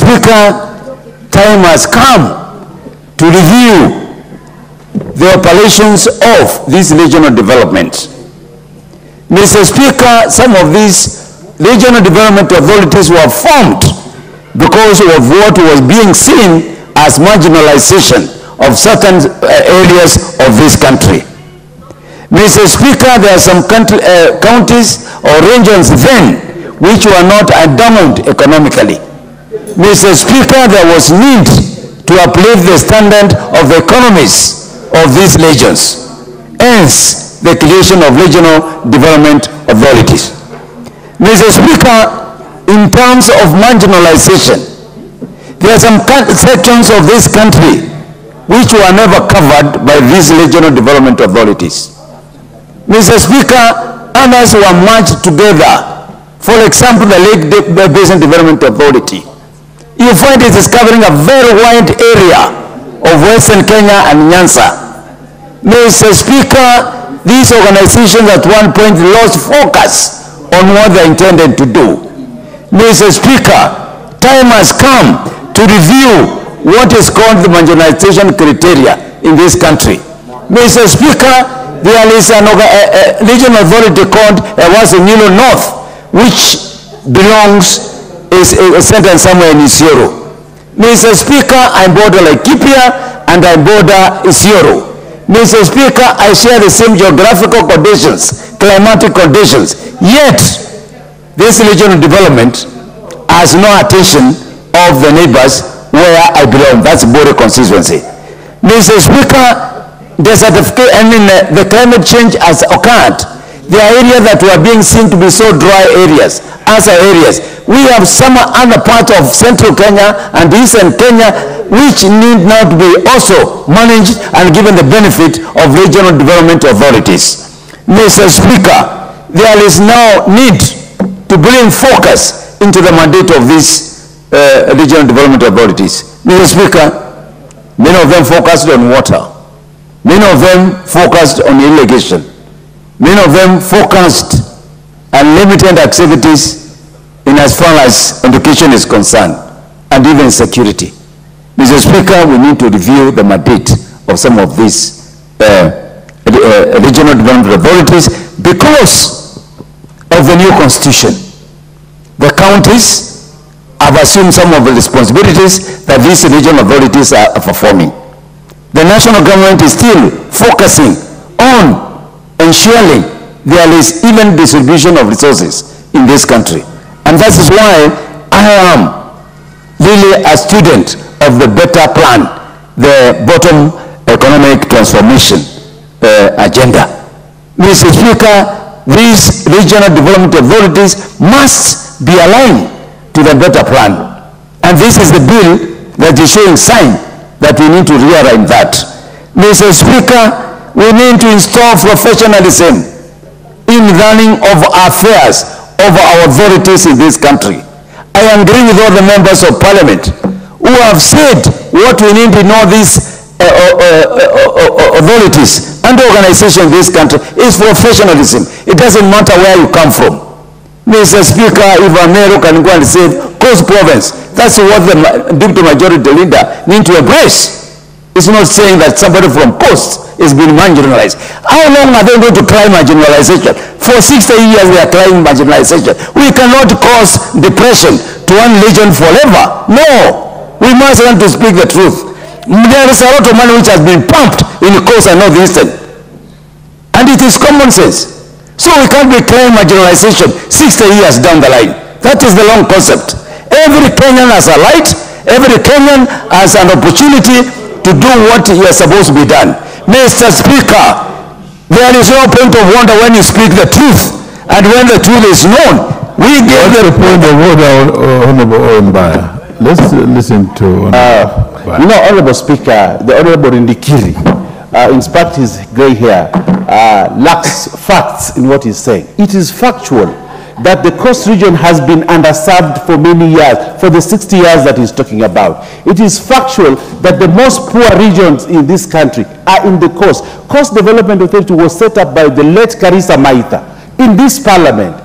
Speaker, time has come to review the operations of this regional development. Mr. Speaker, some of these regional development authorities were formed because of what was being seen as marginalization of certain areas of this country. Mr. Speaker, there are some counties or regions then which were not endowed economically. Mr. Speaker, there was need to uplift the standard of the economies of these regions, hence the creation of regional development authorities. Mr. Speaker, in terms of marginalization, there are some sections of this country which were never covered by these regional development authorities. Mr. Speaker, others were merged together. For example, the Lake Basin Development Authority. You find it is covering a very wide area of Western Kenya and Nyanza. Mr. Speaker, these organizations at one point lost focus on what they intended to do. Mr. Speaker, time has come to review what is called the marginalization criteria in this country. Mr. Speaker, there is a regional authority called Nilo North, which is centered somewhere in Isiolo. Mr. Speaker, I border Laikipia and I border Isiolo. Mr. Speaker, I share the same geographical conditions, climatic conditions, yet this regional development has no attention of the neighbors where I belong. That's Bore constituency. Mr. Speaker, the climate change has occurred. There are areas that were being seen to be so dry areas, as areas. We have some other part of central Kenya and eastern Kenya which need not be also managed and given the benefit of regional development authorities. Mr. Speaker, there is now need to bring focus into the mandate of these regional development authorities. Mr. Speaker, many of them focused on water. Many of them focused on irrigation. Many of them focused on limited activities in as far as education is concerned, and even security. Mr. Speaker, we need to review the mandate of some of these regional development authorities because of the new constitution. The counties have assumed some of the responsibilities that these regional authorities are performing. The national government is still focusing on ensuring there is even distribution of resources in this country. And that is why I am really a student of the better plan, the bottom economic transformation agenda. Mr. Speaker, these regional development authorities must be aligned to the better plan. And this is the bill that is showing sign that we need to rearrange that. Mr. Speaker, we need to install professionalism in running of affairs of our authorities in this country. I agree with all the members of parliament who have said what we need in all these authorities and organizations in this country is professionalism. It doesn't matter where you come from. Mr. Speaker, if MERU can go and say Coast Province, that's what the deputy majority leader need to embrace. It's not saying that somebody from Coast is being marginalized. How long are they going to climb marginalization? For 60 years we are climbing marginalization. We cannot cause depression to one region forever. No, we must learn to speak the truth. There is a lot of money which has been pumped in the Coast and Northeastern, and it is common sense. So we can't be claiming marginalization 60 years down the line. That is the long concept. Every Kenyan has a right. Every Kenyan has an opportunity to do what is supposed to be done. Mr. Speaker, there is no point of wonder when you speak the truth, and when the truth is known, we give the point of order, Honorable Ombaya. Let's listen to you know, Honorable Speaker, the Honorable Ndikiri, in spite his gray hair, lacks facts in what he's saying. It is factual that the coast region has been underserved for many years, for the 60 years that he's talking about. It is factual that the most poor regions in this country are in the coast. Coast Development Authority was set up by the late Karisa Maitha in this parliament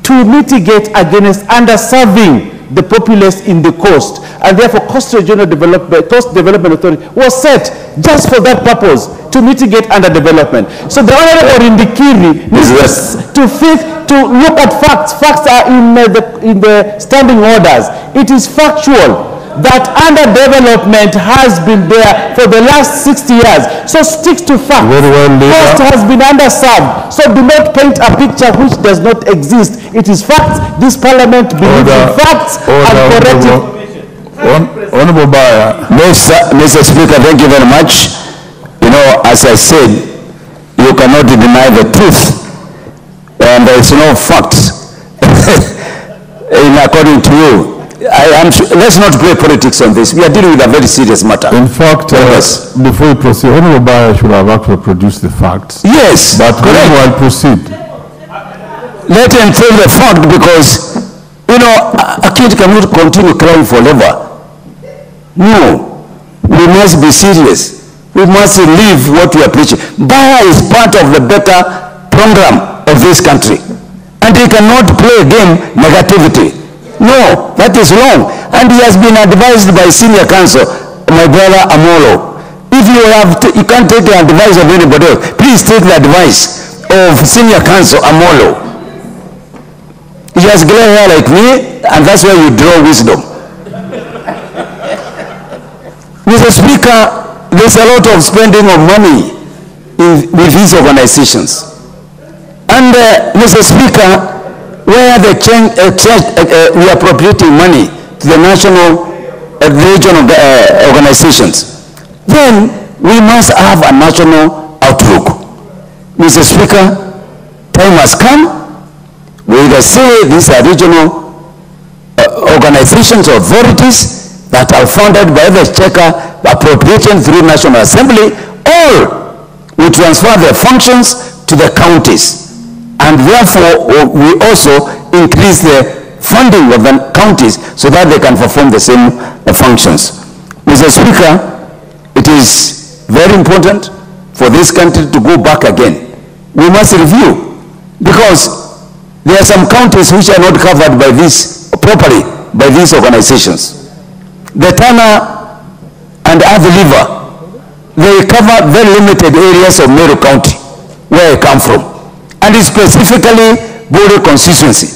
to mitigate against underserving the populace in the coast. And therefore, Coast Development Authority was set just for that purpose, to mitigate underdevelopment. So the Honorable Indikiri needs to look at facts. Facts are in the standing orders. It is factual that underdevelopment has been there for the last 60 years. So stick to facts. Very well, Coast has been underserved. So do not paint a picture which does not exist. It is facts. This parliament believes in facts and corrective. Honorable Baya. Mr. Speaker, thank you very much. You know, as I said, you cannot deny the truth, and there is no facts according to you. Let's not play politics on this. We are dealing with a very serious matter. In fact, before you proceed, Honorable Baya should have actually produced the facts. Yes, but correct. I'll proceed. Let him tell the fact, because, you know, a kid cannot continue crying forever. No, we must be serious. We must live what we are preaching. Baya is part of the better program of this country, and he cannot play again negativity. No, that is wrong. And he has been advised by senior counsel, my brother Amolo. If you can't take the advice of anybody else, please take the advice of senior counsel Amolo. He has gray hair like me, and that's why you draw wisdom. Mr. Speaker, there's a lot of spending of money with these organizations. And Mr. Speaker, where the we are appropriating money to the national regional organizations, then we must have a national outlook. Mr. Speaker, time has come. We either say these are regional organizations or authorities that are founded by the checker, appropriation through National Assembly, or we transfer their functions to the counties. And therefore, we also increase the funding of the counties so that they can perform the same functions. Mr. Speaker, it is very important for this country to go back again. We must review, because there are some counties which are not covered by this properly, by these organizations. The Tana and Athi River, they cover very limited areas of MERU County, where I come from. And specifically Bode constituency.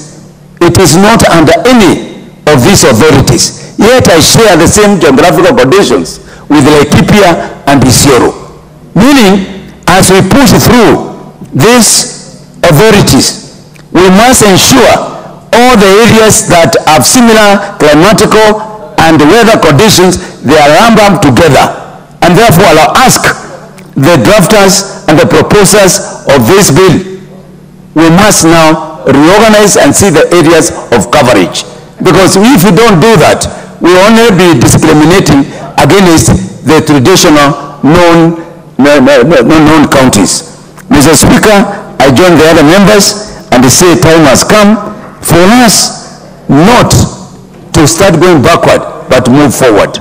It is not under any of these authorities. Yet I share the same geographical conditions with Laikipia and Isiolo. Meaning, as we push through these authorities, we must ensure all the areas that have similar climatical and weather conditions, they are rammed together. And therefore, I'll ask the drafters and the proposers of this bill, we must now reorganize and see the areas of coverage. Because if we don't do that, we will only be discriminating against the traditional known counties. Mr. Speaker, I join the other members and say time has come for us not to start going backward, but move forward.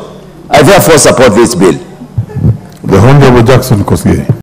I therefore support this bill. The Honorable Jackson Kosgei.